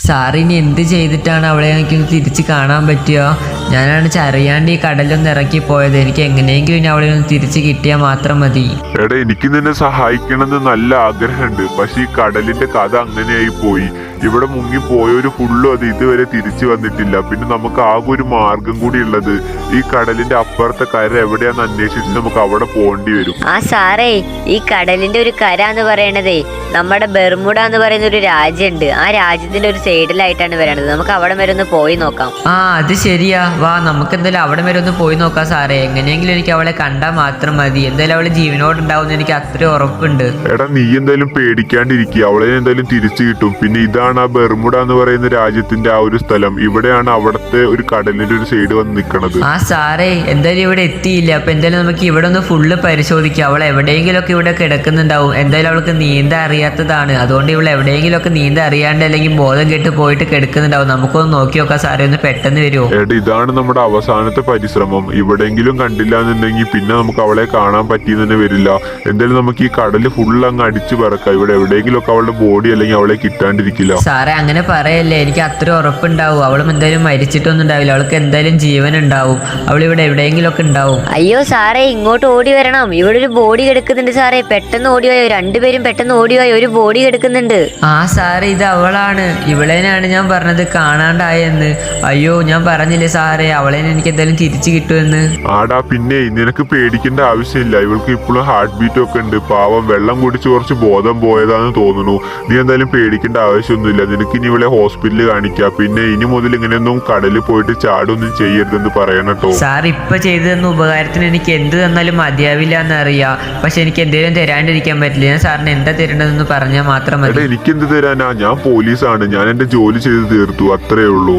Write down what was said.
സാറിനി എന്ത് ചെയ്തിട്ടാണ് അവളെ എനിക്കൊന്ന് തിരിച്ച് കാണാൻ പറ്റുക? ഞാനാണ് അറിയാണ്ട് ഈ കടലൊന്ന് ഇറക്കി പോയത്. എനിക്ക് എങ്ങനെയെങ്കിലും ഇനി അവളെ ഒന്ന് തിരിച്ച് കിട്ടിയാൽ മാത്രം മതി. എടാ, എനിക്ക് നിന്നെ സഹായിക്കണമെന്ന് നല്ല ആഗ്രഹമുണ്ട്. പക്ഷെ ഈ കടലിന്റെ കഥ അങ്ങനെയായി പോയി. ഇവിടെ മുങ്ങിപ്പോയൊരു ഫുള്ളും അത് ഇതുവരെ തിരിച്ചു വന്നിട്ടില്ല. പിന്നെ നമുക്ക് ആകെ ഒരു മാർഗം കൂടി ഉള്ളത് ഈ കടലിന്റെ അപ്പുറത്തെ കര എവിടെയാന്ന് അന്വേഷിച്ച് നമുക്ക് അവിടെ പോകേണ്ടി വരും. ആ സാറേ, ഈ കടലിന്റെ ഒരു കര എന്ന് പറയണതേ നമ്മുടെ ബെർമുഡ എന്ന് പറയുന്ന ഒരു രാജ്യമുണ്ട്. ആ രാജ്യത്തിന്റെ ഒരു സൈഡിലായിട്ടാണ് വരണത്. നമുക്ക് അവിടെ വരെ ഒന്ന് പോയി നോക്കാം. ആ, അത് ശരിയാ. വാ, നമുക്ക് എന്തായാലും അവിടെ വരെ ഒന്ന് പോയി നോക്കാം സാറേ. എങ്ങനെയെങ്കിലും എനിക്ക് അവളെ കണ്ടാൽ മാത്രം മതി. എന്തായാലും അവള് ജീവനോടുണ്ടാവും എനിക്ക് അത്ര ഉറപ്പുണ്ട്. എടാ, നീ എന്തായാലും പേടിക്കാണ്ടിരിക്കുക. അവളെ എന്തായാലും തിരിച്ചു കിട്ടും. പിന്നെ ഇതാണ് ആ ബെർമുഡ എന്ന് പറയുന്ന രാജ്യത്തിന്റെ ആ ഒരു സ്ഥലം. ഇവിടെയാണ് അവിടുത്തെ ഒരു കടലിന്റെ ഒരു സൈഡ് വന്ന് നിൽക്കുന്നത്. ആ സാറേ, എന്തായാലും ഇവിടെ എത്തിയില്ല. അപ്പൊ എന്തായാലും നമുക്ക് ഇവിടെ ഒന്ന് ഫുള്ള് പരിശോധിക്കാം. അവൾ എവിടെയെങ്കിലും ഒക്കെ ഇവിടെ കിടക്കുന്നുണ്ടാവും. എന്തായാലും അവൾക്ക് നീന്താൻ അറിയാത്തതാണ്. അതുകൊണ്ട് ഇവൾ എവിടെയെങ്കിലും ഒക്കെ നീന്താൻ അറിയാണ്ട് അല്ലെങ്കിൽ ബോധം കെട്ട് പോയിട്ട് കിടക്കുന്നുണ്ടാവും. നമുക്കൊന്ന് നോക്കി നോക്കാം സാറേ. ഒന്ന് പെട്ടെന്ന് വരുമോ? എടാ, ഇതാണ് നമ്മുടെ അവസാനത്തെ പരിശ്രമം. എവിടെയെങ്കിലും കണ്ടില്ല എന്നുണ്ടെങ്കിൽ പിന്നെ നമുക്ക് അവളെ കാണാൻ പറ്റിയെന്ന് തന്നെ വരില്ല. എന്തായാലും നമുക്ക് ഈ കടല് ഫുള്ള് അങ്ങ് അടിച്ചു പറക്കാം. ഇവിടെ എവിടെയെങ്കിലും ഒക്കെ അവളുടെ ബോഡി അല്ലെങ്കിൽ അവളെ കിട്ടാണ്ടിരിക്കില്ല. സാറേ, അങ്ങനെ പറയല്ലേ. എനിക്ക് അത്ര ഉറപ്പുണ്ടാവും. അവളും എന്തായാലും മരിച്ചിട്ടൊന്നും ഉണ്ടാവില്ല. അവൾക്ക് എന്തായാലും ജീവൻ ഉണ്ടാവും. അവൾ ഇവിടെ എവിടെയെങ്കിലും ഒക്കെ ഉണ്ടാവും. അയ്യോ സാറേ, ഇങ്ങോട്ട് ഓടി വരണം. ഇവിടെ ഒരു ബോഡി കിടക്കുന്നുണ്ട് സാറേ. പെട്ടെന്ന് ഓടിവായോ. രണ്ടുപേരും പെട്ടെന്ന് ഓടിവായോ. ഒരു ബോഡി കിടക്കുന്നുണ്ട്. ആ സാറേ, ഇത് അവളാണ്. ഇവളേനാണ് ഞാൻ പറഞ്ഞത് കാണാണ്ടായെന്ന്. അയ്യോ, ഞാൻ പറഞ്ഞില്ലേ സാറേ, അവളേനെ എനിക്ക് എന്തായാലും തിരിച്ചു കിട്ടുമെന്ന്. ആടാ, പിന്നെ നിനക്ക് പേടിക്കേണ്ട ആവശ്യമില്ല. ഇവൾക്ക് ഇപ്പോഴും ഹാർട്ട് ബീറ്റും ഒക്കെ ഉണ്ട്. പാവം വെള്ളം കുടിച്ച് കുറച്ച് ബോധം പോയതാന്ന് തോന്നുന്നു. നീ എന്തായാലും പേടിക്കേണ്ട ആവശ്യമൊന്നുമില്ല. നിനക്ക് ഇനി ഇവളെ ഹോസ്പിറ്റലിൽ കാണിക്കാം. പിന്നെ ഇനി മുതൽ ഇങ്ങനെയൊന്നും കടലിൽ പോയിട്ട് ചാടൊന്നും ചെയ്യരുതെന്ന് പറയണം കേട്ടോ. സാർ ഇപ്പൊ ചെയ്തു തന്ന ഉപകാരത്തിന് എനിക്ക് എന്ത് തന്നാലും മതിയാവില്ല എന്നറിയാം. പക്ഷെ എനിക്ക് എന്തെങ്കിലും തരാണ്ടിരിക്കാൻ പറ്റില്ല. ഞാൻ സാറിന് എന്താ തരേണ്ടതെന്ന് പറഞ്ഞാൽ മാത്രം മതി. എനിക്കെന്ത് തരാനാ? ഞാൻ പോലീസാണ്. ഞാൻ എന്റെ ജോലി ചെയ്ത് തീർത്തു. അത്രേ ഉള്ളൂ.